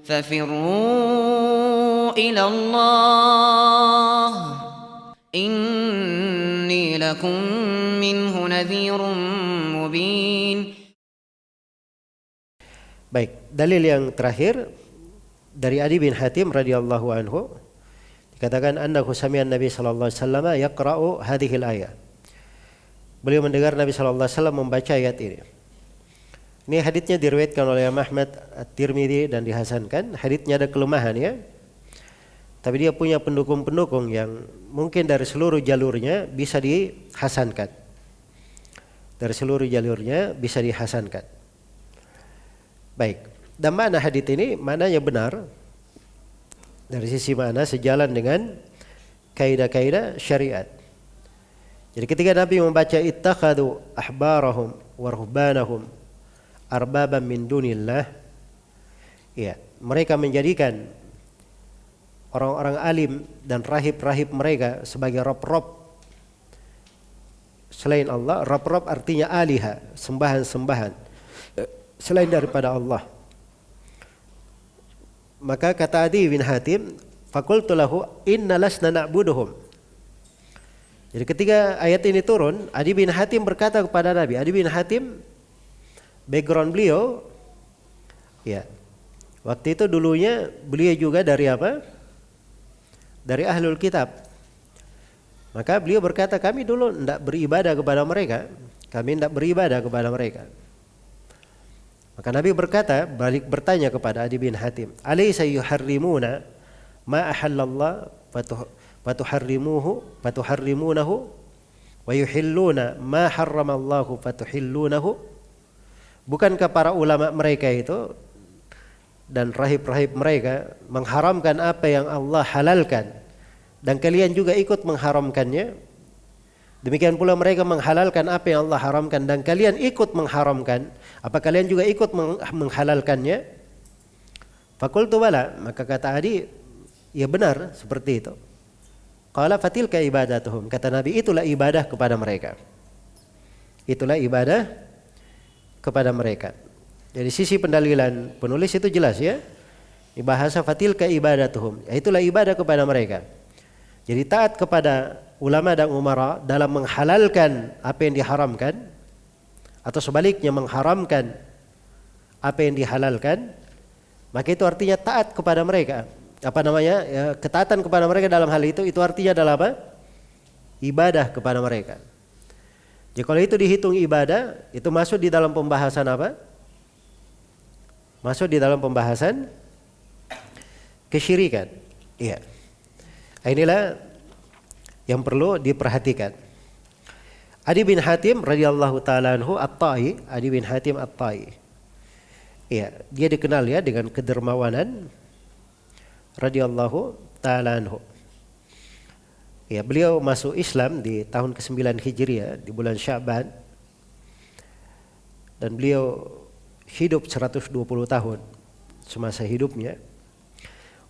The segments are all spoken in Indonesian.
ففروا إلى الله إني لكم منه نذير مبين. Baik, dalil yang terakhir dari Adi bin Hatim radhiyallahu anhu dikatakan annahu sami'a Nabi sallallahu alaihi wasallam yaqra'u hadhil ayat. Beliau mendengar Nabi sallallahu alaihi wasallam membaca ayat ini. Ini haditsnya diriwayatkan oleh Imam Ahmad At-Tirmidzi dan dihasankan. Haditsnya ada kelemahan ya. Tapi dia punya pendukung-pendukung yang mungkin dari seluruh jalurnya bisa dihasankan. Dari seluruh jalurnya bisa dihasankan. Baik. Dan makna hadits ini maknanya benar. Dari sisi makna sejalan dengan kaidah-kaidah syariat. Jadi ketika Nabi membaca ittakhadhu ahbarahum wa ruhbanahum arbaban min dunillah, ya, mereka menjadikan orang-orang alim dan rahib-rahib mereka sebagai rob-rob selain Allah. Rob-rob artinya aliha, sembahan-sembahan selain daripada Allah. Maka kata Adi bin Hatim, faqultu lahu inna lasna na'buduhum. Jadi ketika ayat ini turun, Adi bin Hatim berkata kepada Nabi. Adi bin Hatim background beliau, ya, waktu itu dulunya beliau juga dari apa? Dari ahlul kitab. Maka beliau berkata, kami dulu tidak beribadah kepada mereka. Kami tidak beribadah kepada mereka. Maka Nabi berkata, balik bertanya kepada Adi bin Hatim, alaysa yuharrimuna ma ahallallah fatuharrimunahu wa yuhilluna ma harramallahu fatuhillunahu. Bukankah para ulama mereka itu dan rahib-rahib mereka mengharamkan apa yang Allah halalkan dan kalian juga ikut mengharamkannya? Demikian pula mereka menghalalkan apa yang Allah haramkan dan kalian ikut mengharamkan. Apa kalian juga ikut menghalalkannya? Faqultu bala. Maka kata Adi, ya benar seperti itu. Qala fatilka ibadatuhum. Kata Nabi, itulah ibadah kepada mereka. Itulah ibadah kepada mereka. Dari sisi pendalilan penulis itu jelas ya. Di bahasa fatilka ibadatuhum. Itulah ibadah kepada mereka. Jadi taat kepada ulama dan umara dalam menghalalkan apa yang diharamkan atau sebaliknya mengharamkan apa yang dihalalkan, maka itu artinya taat kepada mereka. Apa namanya? Ya, ketaatan kepada mereka dalam hal itu artinya adalah apa? Ibadah kepada mereka. Jadi kalau itu dihitung ibadah, itu masuk di dalam pembahasan apa? Masuk di dalam pembahasan kesyirikan. Iya. Inilah yang perlu diperhatikan. Adi bin Hatim radhiyallahu taala anhu At-Tai, Adi bin Hatim At-Tai. Iya, dia dikenal ya dengan kedermawanan radhiyallahu taala anhu. Ya, beliau masuk Islam di tahun ke-9 Hijriah di bulan Sya'ban. Dan beliau hidup 120 tahun semasa hidupnya.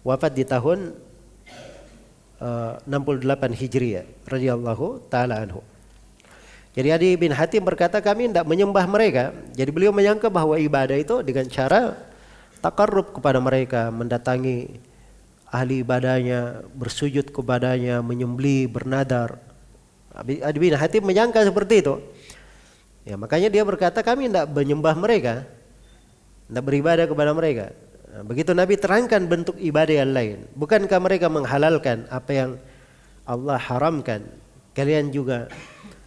Wafat di tahun 68 Hijriah radhiyallahu taala anhu. Jadi Adi bin Hatim berkata, kami tidak menyembah mereka. Jadi beliau menyangka bahwa ibadah itu dengan cara takarrub kepada mereka, mendatangi ahli ibadahnya, bersujud kepadanya, menyembelih, bernadar. Adi bin Hatim menyangka seperti itu. Ya, makanya dia berkata, kami tidak menyembah mereka, tidak beribadah kepada mereka. Nah, begitu Nabi terangkan bentuk ibadah yang lain. Bukankah mereka menghalalkan apa yang Allah haramkan? Kalian juga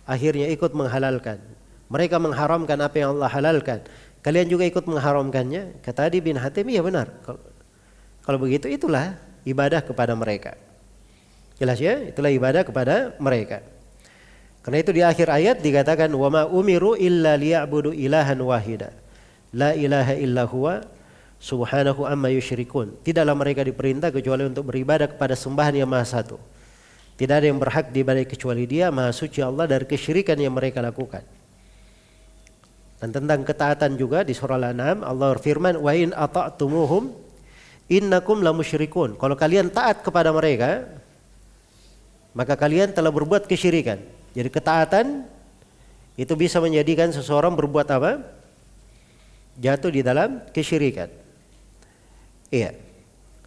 akhirnya ikut menghalalkan. Mereka mengharamkan apa yang Allah halalkan. Kalian juga ikut mengharamkannya. Kata Adi bin Hatim, iya benar. Kalau begitu itulah ibadah kepada mereka. Jelas ya? Itulah ibadah kepada mereka. Karena itu di akhir ayat dikatakan, wa ma umiru illa liya'budu ilahan wahida. La ilaha illa huwa subhanahu amma yusyrikun. Tidaklah mereka diperintah kecuali untuk beribadah kepada sembahan yang maha satu. Tidak ada yang berhak diibadahi kecuali Dia, maha suci Allah dari kesyirikan yang mereka lakukan. Dan tentang ketaatan juga di surah Al-An'am Allah berfirman, wa in ata'tumuhum innakum lamusyrikun. Kalau kalian taat kepada mereka, maka kalian telah berbuat kesyirikan. Jadi ketaatan itu bisa menjadikan seseorang berbuat apa? Jatuh di dalam kesyirikan. Iya.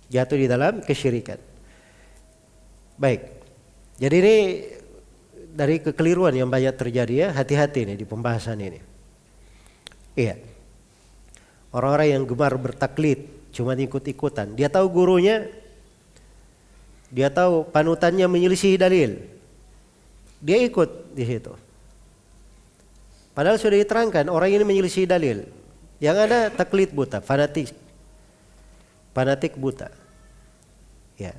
Jatuh di dalam kesyirikan. Baik. Jadi ini dari kekeliruan yang banyak terjadi ya, hati-hati nih di pembahasan ini. Iya. Orang-orang yang gemar bertaklid, cuma ikut-ikutan. Dia tahu gurunya, dia tahu panutannya menyelisih dalil. Dia ikut di situ. Padahal sudah diterangkan orang ini menyelisih dalil. Yang ada taklid buta, fanatik. Fanatik buta. Ya.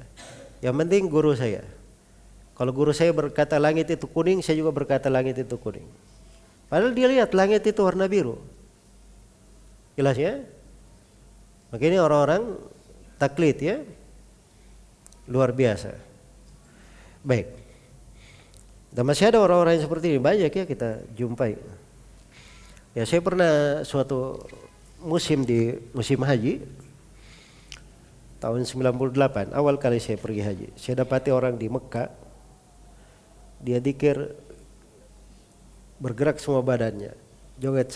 Yang penting guru saya. Kalau guru saya berkata langit itu kuning, saya juga berkata langit itu kuning. Padahal dia lihat langit itu warna biru. Jelas ya? Makanya orang-orang taklid ya. Luar biasa. Baik. Dan masih ada orang-orang yang seperti ini, banyak ya kita jumpai. Ya saya pernah suatu musim di musim haji tahun 98, awal kali saya pergi haji. Saya dapati orang di Mekah, dia dzikir bergerak semua badannya, joget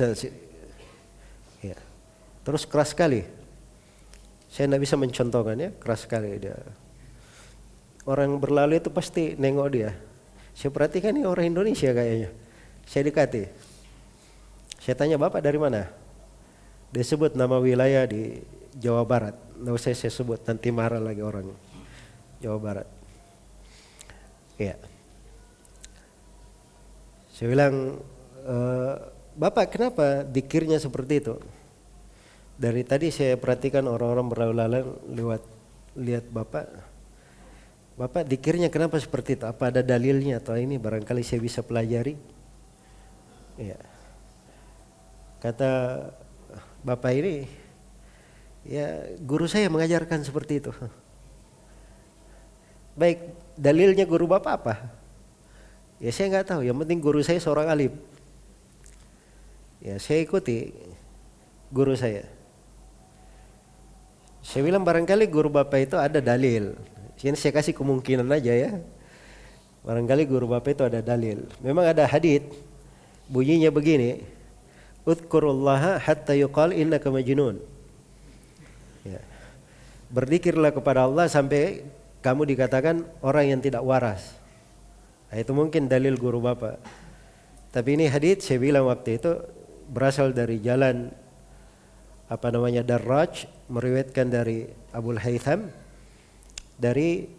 ya. Terus keras sekali. Saya tidak bisa mencontohkannya, keras sekali dia. Orang berlalu itu pasti nengok dia. Saya perhatikan ini orang Indonesia kayaknya. Saya dekati. Saya tanya, Bapak dari mana? Dia sebut nama wilayah di Jawa Barat. Nggak usah saya sebut, nanti marah lagi orang Jawa Barat. Ya. Saya bilang, Bapak kenapa dikirnya seperti itu? Dari tadi saya perhatikan orang-orang berlalu-lalang lewat lihat Bapak. Bapak dikirnya kenapa seperti itu? Apa ada dalilnya atau ini barangkali saya bisa pelajari? Ya. Kata Bapak ini, ya guru saya mengajarkan seperti itu. Baik, dalilnya guru Bapak apa? Ya saya nggak tahu, yang penting guru saya seorang alim. Ya saya ikuti guru saya. Saya bilang barangkali guru Bapak itu ada dalil. Ini saya kasih kemungkinan aja ya. Barangkali guru Bapak itu ada dalil. Memang ada hadits bunyinya begini. Udzurullaha hatta yuqal innaka majnun. Ya. Berzikirlah kepada Allah sampai kamu dikatakan orang yang tidak waras. Nah, itu mungkin dalil guru Bapak. Tapi ini hadits saya bilang waktu itu berasal dari jalan Darraj, meriwayatkan dari Abul Haytham dari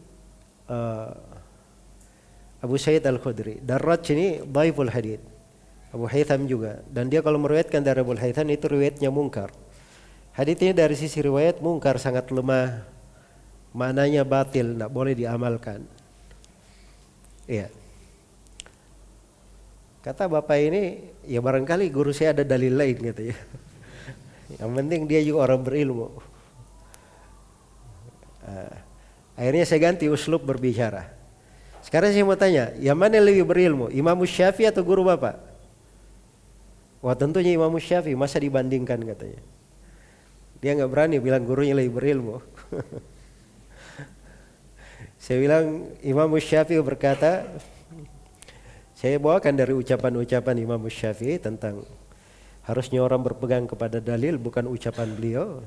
Abu Sa'id Al-Khudri. Darraj ini dhaiful hadits. Abu Haytham juga, dan dia kalau meriwayatkan dari Abu Haytham itu riwayatnya mungkar. Hadits ini dari sisi riwayat mungkar, sangat lemah, maknanya batil, tidak boleh diamalkan. Iya. Kata Bapak ini, ya barangkali guru saya ada dalil lain gitu ya. Yang penting dia juga orang berilmu. Akhirnya saya ganti uslub berbicara. Sekarang saya mau tanya, yang mana yang lebih berilmu? Imam Syafi'i atau guru Bapak? Wah tentunya Imam Syafi'i, masa dibandingkan katanya. Dia nggak berani bilang gurunya lebih berilmu. Saya bilang Imam Syafi'i berkata, saya bawakan dari ucapan-ucapan Imam Syafi'i tentang harusnya orang berpegang kepada dalil, bukan ucapan beliau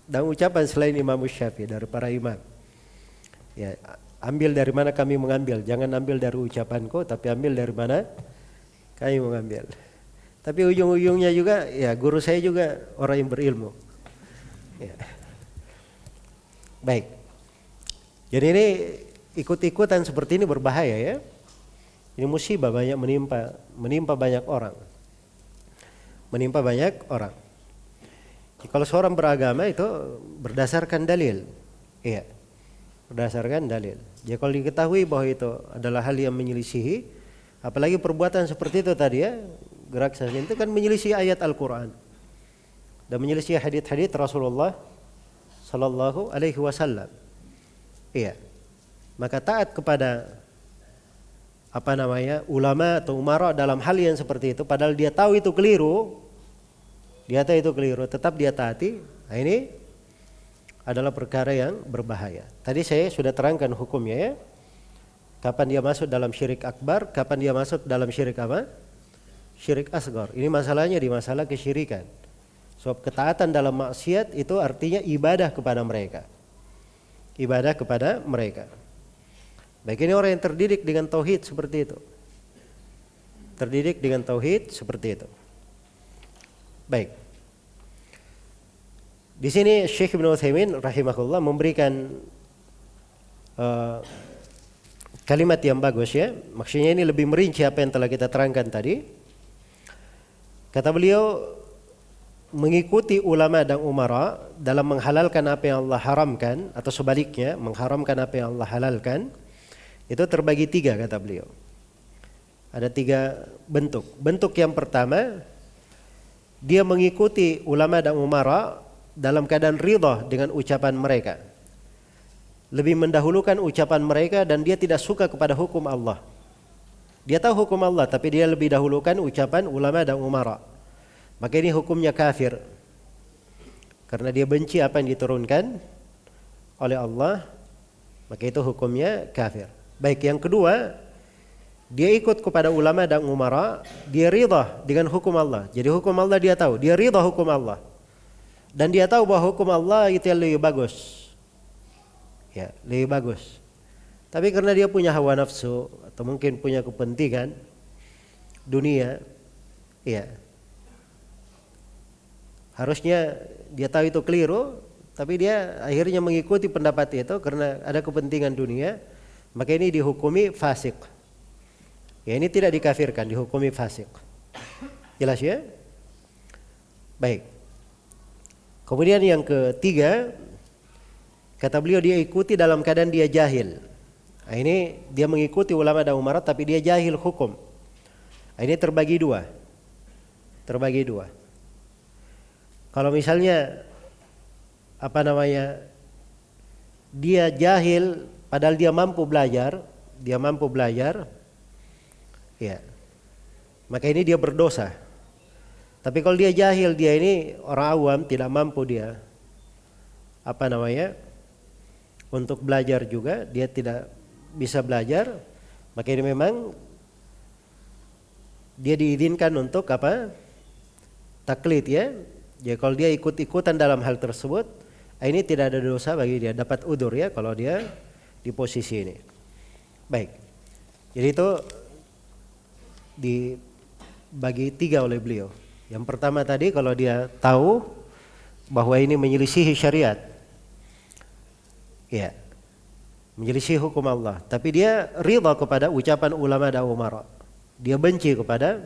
dan ucapan selain Imam Syafi'i dari para imam. Ya, ambil dari mana kami mengambil, jangan ambil dari ucapanku, tapi ambil dari mana kami mengambil. Tapi ujung-ujungnya juga, ya guru saya juga orang yang berilmu. Ya. Baik. Jadi ini ikut-ikutan seperti ini berbahaya ya. Ini musibah banyak menimpa banyak orang. Menimpa banyak orang. Kalau seorang beragama itu berdasarkan dalil. Iya. Berdasarkan dalil. Jadi kalau diketahui bahwa itu adalah hal yang menyelisihi, apalagi perbuatan seperti itu tadi ya, gerak saja itu kan menyelisih ayat Al-Qur'an dan menyelisih hadits-hadits Rasulullah sallallahu alaihi wasallam. Iya. Maka taat kepada ulama atau umara dalam hal yang seperti itu, padahal dia tahu itu keliru, tetap dia taati. Nah, ini adalah perkara yang berbahaya. Tadi saya sudah terangkan hukumnya ya. Kapan dia masuk dalam syirik akbar, kapan dia masuk dalam syirik apa? Syirik asgar. Ini masalahnya di masalah kesyirikan. Sebab ketaatan dalam maksiat itu artinya ibadah kepada mereka. Ibadah kepada mereka. Baik, ini orang yang terdidik dengan tauhid seperti itu. Terdidik dengan tauhid seperti itu. Baik. Di sini Syekh Ibnu Utsaimin rahimahullah memberikan kalimat yang bagus ya. Maksudnya ini lebih merinci apa yang telah kita terangkan tadi. Kata beliau, mengikuti ulama dan umara dalam menghalalkan apa yang Allah haramkan atau sebaliknya mengharamkan apa yang Allah halalkan itu terbagi 3 kata beliau. Ada 3 bentuk. Bentuk yang pertama, dia mengikuti ulama dan umara dalam keadaan ridha dengan ucapan mereka. Lebih mendahulukan ucapan mereka dan dia tidak suka kepada hukum Allah. Dia tahu hukum Allah tapi dia lebih dahulukan ucapan ulama dan umara. Maka ini hukumnya kafir. Karena dia benci apa yang diturunkan oleh Allah, maka itu hukumnya kafir. Baik, yang kedua, dia ikut kepada ulama dan umara, dia ridha dengan hukum Allah. Jadi hukum Allah dia tahu, dia ridha hukum Allah. Dan dia tahu bahwa hukum Allah itu yang lebih bagus. Ya, lebih bagus. Tapi karena dia punya hawa nafsu atau mungkin punya kepentingan dunia, ya. Harusnya dia tahu itu keliru, tapi dia akhirnya mengikuti pendapat itu karena ada kepentingan dunia, maka ini dihukumi fasik. Ya, ini tidak dikafirkan, dihukumi fasik. Jelas ya? Baik. Kemudian yang ketiga, kata beliau dia ikuti dalam keadaan dia jahil. Nah, ini dia mengikuti ulama dan umara tapi dia jahil hukum. Nah, ini terbagi 2. Terbagi 2. Kalau misalnya dia jahil padahal dia mampu belajar, ya. Maka ini dia berdosa. Tapi kalau dia jahil, dia ini orang awam, tidak mampu dia untuk belajar juga, dia tidak bisa belajar, maka ini memang dia diizinkan untuk taklid ya. Jadi kalau dia ikut-ikutan dalam hal tersebut, ini tidak ada dosa bagi dia, dapat udzur ya kalau dia di posisi ini. Baik. Jadi itu dibagi 3 oleh beliau. Yang pertama tadi kalau dia tahu bahwa ini menyelisihi syariat. Ya. Menyelisihi hukum Allah, tapi dia ridha kepada ucapan ulama dan umara. Dia benci kepada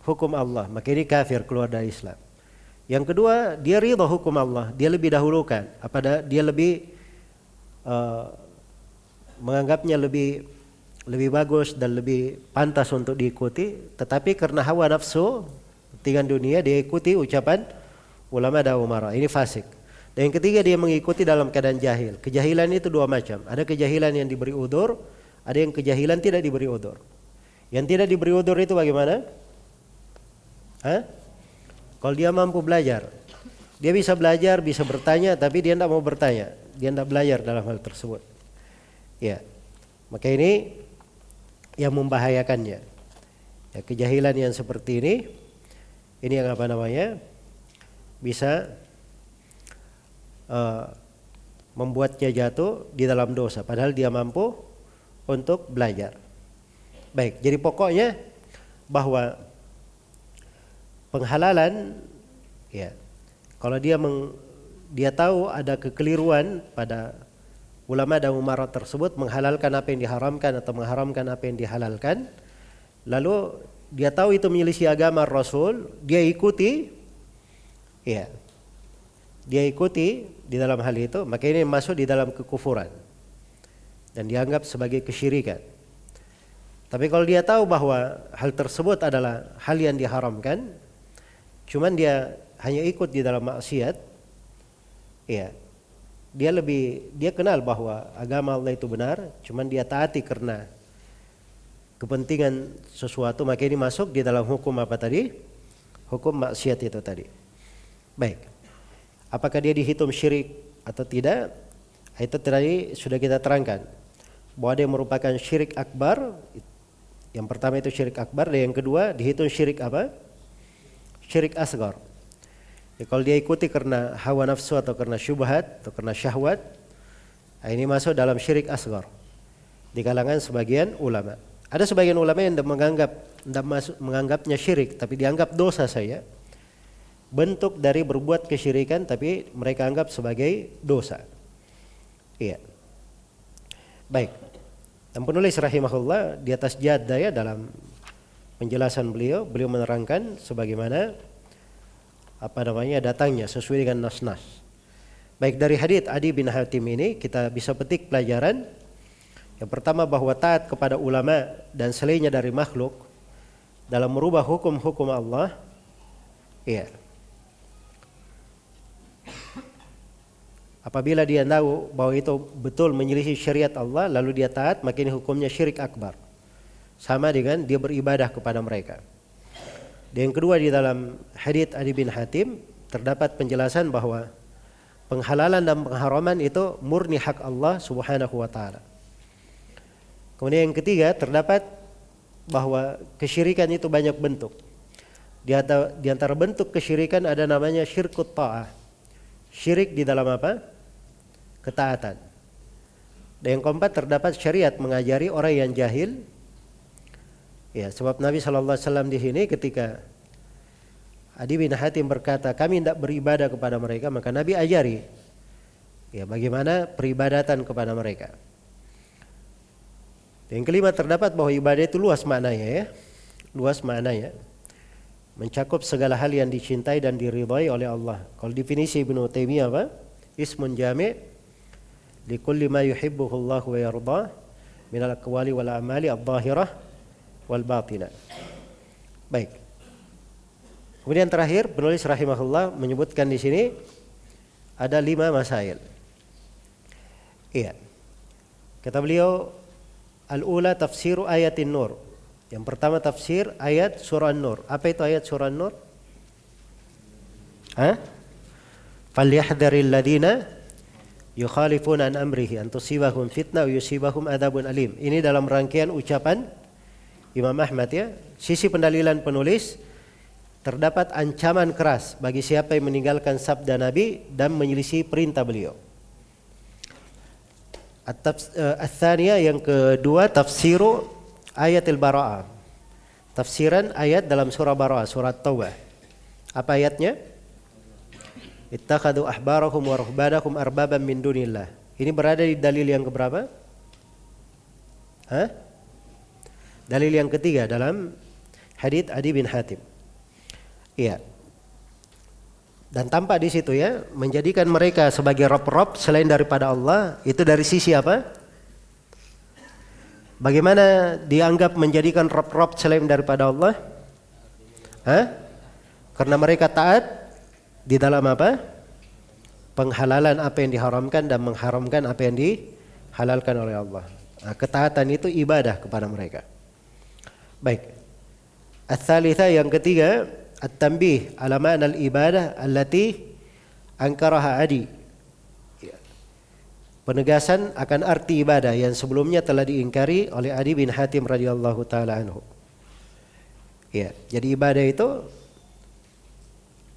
hukum Allah, maka ini kafir, keluar dari Islam. Yang kedua, dia ridha hukum Allah, dia lebih dahulukan, dia lebih menganggapnya lebih bagus dan lebih pantas untuk diikuti, tetapi karena hawa nafsu, kepentingan dunia, dia ikuti ucapan ulama dan umara. Ini fasik. Dan yang ketiga, dia mengikuti dalam keadaan jahil. Kejahilan itu 2 macam. Ada kejahilan yang diberi udzur, ada yang kejahilan tidak diberi udzur. Yang tidak diberi udzur itu bagaimana? Kalau dia mampu belajar, dia bisa belajar, bisa bertanya, tapi dia tidak mau bertanya, dia tidak belajar dalam hal tersebut. Ya, maka ini yang membahayakannya. Ya, kejahilan yang seperti ini yang bisa membuatnya jatuh di dalam dosa, padahal dia mampu untuk belajar. Baik, jadi pokoknya bahwa penghalalan, ya, kalau dia tahu ada kekeliruan pada ulama dan umara tersebut menghalalkan apa yang diharamkan atau mengharamkan apa yang dihalalkan, lalu dia tahu itu menyelisih agama Rasul, dia ikuti, ya, dia ikuti di dalam hal itu, maka ini masuk di dalam kekufuran dan dianggap sebagai kesyirikan. Tapi kalau dia tahu bahwa hal tersebut adalah hal yang diharamkan, cuman dia hanya ikut di dalam maksiat, ya, dia kenal bahwa agama Allah itu benar, cuman dia taati karena kepentingan sesuatu, maka ini masuk di dalam hukum apa tadi? Hukum maksiat itu tadi. Baik. Apakah dia dihitung syirik atau tidak? Itu tadi sudah kita terangkan bahwa dia merupakan syirik akbar. Yang pertama itu syirik akbar, dan yang kedua dihitung syirik apa? Syirik asgar. Ya, kalau dia ikuti karena hawa nafsu atau karena syubhat atau karena syahwat, ini masuk dalam syirik asghar di kalangan sebagian ulama. Ada sebagian ulama yang menganggapnya syirik, tapi dianggap dosa saja. Bentuk dari berbuat kesyirikan, tapi mereka anggap sebagai dosa. Iya. Baik. Dan penulis rahimahullah di atas jadda ya dalam penjelasan beliau menerangkan sebagaimana datangnya sesuai dengan nas-nas. Baik, dari hadits Adi bin Hatim ini kita bisa petik pelajaran. Yang pertama bahwa taat kepada ulama dan selainnya dari makhluk dalam merubah hukum-hukum Allah, iya. Apabila dia tahu bahwa itu betul menyelisih syariat Allah lalu dia taat, maka ini hukumnya syirik akbar. Sama dengan dia beribadah kepada mereka. Dan yang kedua, di dalam hadits Adi bin Hatim terdapat penjelasan bahwa penghalalan dan pengharaman itu murni hak Allah Subhanahu wa taala. Kemudian yang ketiga, terdapat bahwa kesyirikan itu banyak bentuk. Di antara bentuk kesyirikan ada namanya syirkut ta'ah. Syirik di dalam apa? Ketaatan. Dan yang keempat, terdapat syariat mengajari orang yang jahil. Ya, sebab Nabi SAW di sini ketika Adi bin Hatim berkata, kami tidak beribadah kepada mereka, maka Nabi ajari ya bagaimana peribadatan kepada mereka. Dan yang kelima, terdapat bahwa ibadah itu luas maknanya ya. Luas maknanya. Mencakup segala hal yang dicintai dan diridhai oleh Allah. Kalau definisi Ibnu Taimiyah apa? Ismun jami' li kulli ma yuhibbuhu Allah wa yardah min al-aqwali wal a'mali adh-dhahirah wal batinah. Baik. Kemudian terakhir penulis rahimahullah menyebutkan di sini ada 5 masail. Iya. Kata beliau, al-ula tafsiru ayatin nur. Yang pertama tafsir ayat surah An-Nur. Apa itu ayat surah An-Nur? Falyahdharil ladina yukhalifuna an amrihi an tusibahum fitnah wa yusibahum adzabun alim. Ini dalam rangkaian ucapan Imam Ahmad ya. Sisi pendalilan penulis terdapat ancaman keras bagi siapa yang meninggalkan sabda Nabi dan menyelisih perintah beliau. Ats-tsaniyah yang kedua tafsiru ayatil bara'ah. Tafsiran ayat dalam surah Bara'ah, surah Taubah. Apa ayatnya? Ittakhadhu ahbarahum wa ruhbanahum arbaban min dunillah. Ini berada di dalil yang keberapa? Dalil yang ketiga dalam hadits Adi bin Hatim. Iya. Dan tampak di situ ya, menjadikan mereka sebagai rob-rob selain daripada Allah, itu dari sisi apa? Bagaimana dianggap menjadikan rob-rob selain daripada Allah? Karena mereka taat di dalam apa? Penghalalan apa yang diharamkan dan mengharamkan apa yang dihalalkan oleh Allah. Nah, ketaatan itu ibadah kepada mereka. Baik. Ats-tsalitsah yang ketiga, at-tanbih ala ma'na al-ibadah allati ankaraha Adi. Penegasan akan arti ibadah yang sebelumnya telah diingkari oleh Adi bin Hatim radhiyallahu taala anhu. Ya, jadi ibadah itu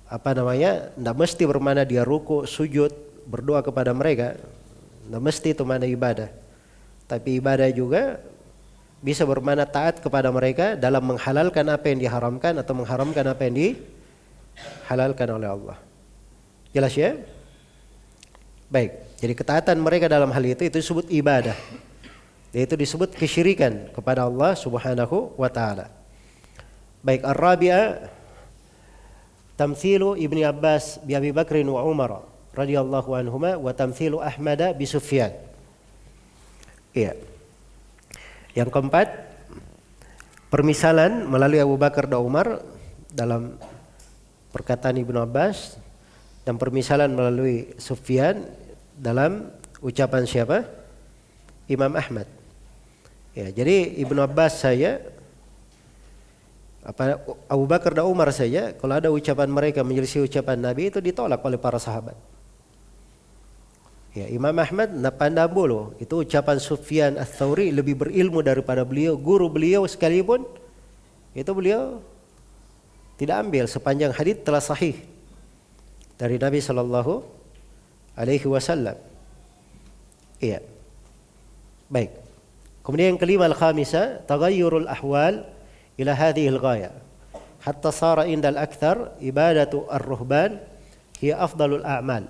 tidak mesti bermakna dia ruku, sujud, berdoa kepada mereka. Tidak mesti itu makna ibadah. Tapi ibadah juga bisa bermakna taat kepada mereka dalam menghalalkan apa yang diharamkan atau mengharamkan apa yang dihalalkan oleh Allah. Jelas ya? Baik. Jadi ketaatan mereka dalam hal itu disebut ibadah. Yaitu disebut kesyirikan kepada Allah Subhanahu wa taala. Baik, ar-rabi'ah tamthilu Ibnu Abbas bi Abi Bakr wa Umar radhiyallahu anhuma wa tamthilu Ahmad bi Sufyan. Iya. Yang keempat, permisalan melalui Abu Bakar dan Umar dalam perkataan Ibnu Abbas dan permisalan melalui Sufyan dalam ucapan siapa? Imam Ahmad. Ya, jadi Ibnu Abbas Abu Bakar dan Umar saja kalau ada ucapan mereka menyelisih ucapan Nabi itu ditolak oleh para sahabat. Ya, Imam Ahmad nak pandang bolo, itu ucapan Sufyan Ats-Tsauri lebih berilmu daripada beliau, guru beliau sekalipun itu beliau tidak ambil sepanjang hadits telah sahih. dari Nabi Sallallahu Alaihi Wasallam. Iya. Baik. Kemudian yang kelima al-khamisa, taghayyurul ahwal ila hadhihi al-ghaya. Hatta sara indal akthar ibadatu ar-ruhban hiya afdalul a'mal.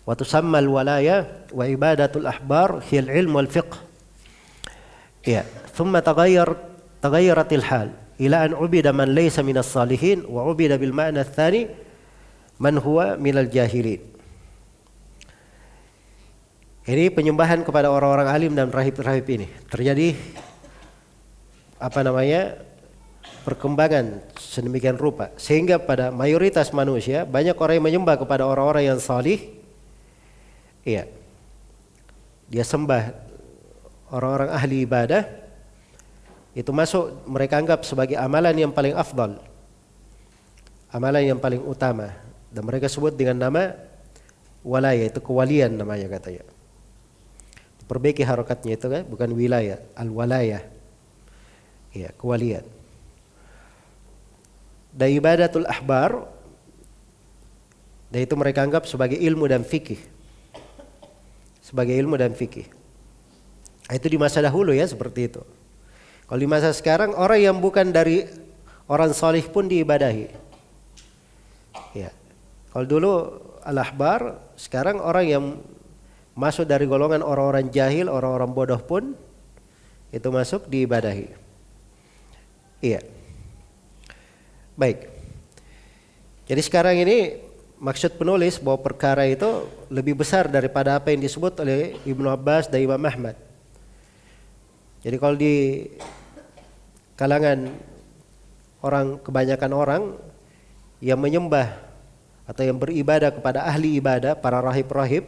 Wa tusamma al-walaya wa ibadatul ahbar hiya al-ilm wal fiqh. Iya. Thumma taghayyaratil hal ila an ubida man laysa minas salihin wa ubida bil ma'na ats-tsani man huwa minal jahilin. Ini penyembahan kepada orang-orang alim dan rahib-rahib ini terjadi perkembangan sedemikian rupa sehingga pada mayoritas manusia banyak orang yang menyembah kepada orang-orang yang salih. Iya. Dia sembah orang-orang ahli ibadah, itu masuk mereka anggap sebagai amalan yang paling afdal, amalan yang paling utama, dan mereka sebut dengan nama walaya, itu kewalian namanya katanya. Perbaiki harokatnya itu kan, bukan wilayah, al-walaya. Ya, kewalian. Dan ibadatul ahbar, dan itu mereka anggap sebagai ilmu dan fikih. Sebagai ilmu dan fikih. Itu di masa dahulu ya, seperti itu. Kalau di masa sekarang, orang yang bukan dari orang salih pun diibadahi. Ya. Kalau dulu al-ahbar, sekarang orang yang masuk dari golongan orang-orang jahil, orang-orang bodoh pun itu masuk diibadahi. Iya. Baik. Jadi sekarang ini maksud penulis bahwa perkara itu lebih besar daripada apa yang disebut oleh Ibnu Abbas dan Imam Ahmad. Jadi kalau di kalangan orang, kebanyakan orang yang menyembah atau yang beribadah kepada ahli ibadah, para rahib-rahib,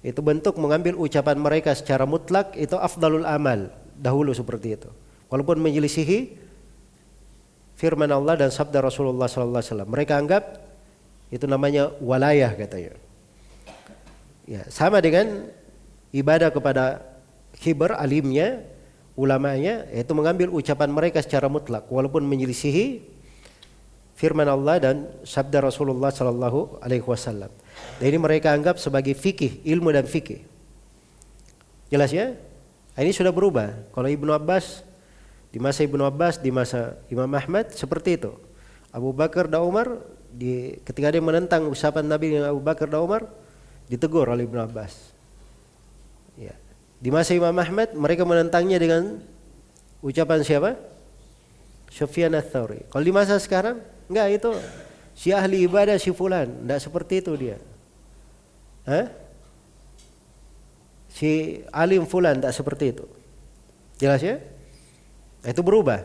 itu bentuk mengambil ucapan mereka secara mutlak itu afdalul amal, dahulu seperti itu. Walaupun menyelisihi firman Allah dan sabda Rasulullah sallallahu alaihi wasallam, mereka anggap itu namanya walayah katanya. Ya, sama dengan ibadah kepada khibar, alimnya, ulamanya, yaitu mengambil ucapan mereka secara mutlak walaupun menyelisihi firman Allah dan sabda Rasulullah sallallahu alaihi wasallam. Dan ini mereka anggap sebagai fikih, ilmu dan fikih. Jelas ya? Ini sudah berubah. Kalau Ibnu Abbas, di masa Ibnu Abbas, di masa Imam Ahmad seperti itu. Abu Bakar dan Umar, ketika dia menentang ucapan Nabi dengan Abu Bakar dan Umar, ditegur oleh Ibnu Abbas. Ya. Di masa Imam Ahmad, mereka menentangnya dengan ucapan siapa? Sufyan ats-Tsauri. Kalau di masa sekarang, enggak, itu si ahli ibadah si fulan, enggak seperti itu dia. Si alim fulan enggak seperti itu. Jelas ya? Itu berubah.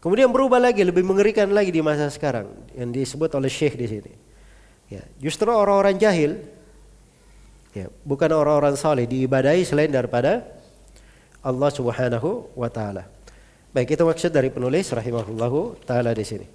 Kemudian berubah lagi, lebih mengerikan lagi di masa sekarang yang disebut oleh Syekh di sini. Ya, justru orang-orang jahil, ya, bukan orang-orang saleh, diibadahi selain daripada Allah Subhanahu wa taala. Baik, itu maksud dari penulis rahimahullahu taala di sini.